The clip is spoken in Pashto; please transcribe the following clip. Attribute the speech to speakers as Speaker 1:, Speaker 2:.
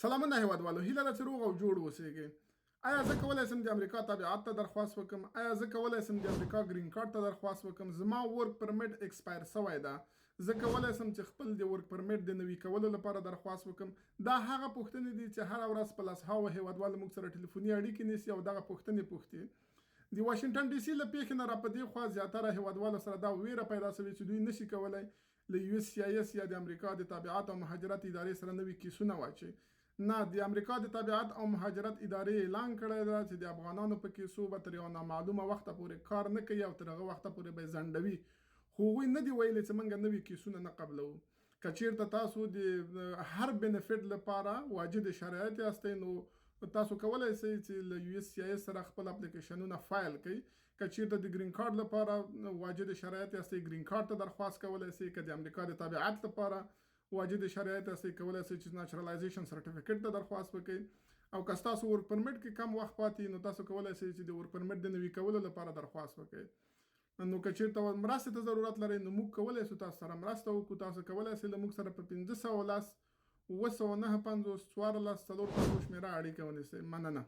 Speaker 1: سلامونه هیوادوالو، هیله ده چې روغ او جوړ اوسئ. آیا زه کولی شم د امریکا تابعیت ته درخواست وکړم؟ آیا زه کولی شم د امریکا ګرین کارت ته درخواست وکړم؟ زما ورک پرمټ ایکسپایر شوی ده، زه کولی شم چې خپل د ورک پرمټ د نوي کولو لپاره درخواست وکړم. دا هغه پوښتنې دي چې هره ورځ په لسهاوو هیوادوال موږ سره ټلیفوني اړیکې نیسي او دغه پوښتنې پوښتي. د واشنګټن ډي سي له پیښې نه را په دې خوا زیاتره هیوادوالو سره دا ویره پیدا شوې چې دوی نشي کولی له یو اس سی آی اس یا د امریکا د تابعیت او مهاجرت ادارې سره نوي کیسونه واچي. نه، د امریکا د تابعیت او مهاجرت ادارې اعلان کړی ده چې د افغانانو په کیسو به تر یو نامعلومه وخته پورې کار نه کوي او تر هغه وخته پورې به یې ځنډوي. خو هغوی نه دي ویلي چې موږ نوي کیسونه نه قبلوو. که چیرته تاسو د هر بینفټ لپاره واجد شرایط یاستئ نو تاسو کولی شئ چې له یو اس سی آی اس سره خپل اپلیکیشنونه فایل کړئ. که چیرته د ګرین کارت لپاره واجد شرایط یاستئ ګرین کارت ته درخواست کولی شئ. که د امریکا د تابعیت لپاره واجد شرایط یاستئ کولی شئ چې نېچرلایزیشن سرټیفیکیټ ته درخواست وکړئ. او که ستاسو ورک پرمټ کې کم وخت پاتې نو تاسو کولی شئ چې د ورک پرمټ د نوي کولو لپاره درخواست وکړئ. نو که چیرته مرستې ته ضرورت لرئ نو موږ کولی شو تاسو سره مرسته وکړو. تاسو کولی شئ له موږ سره په 510 709 50 14 450 شمېره اړیکه ونیسئ. مننه.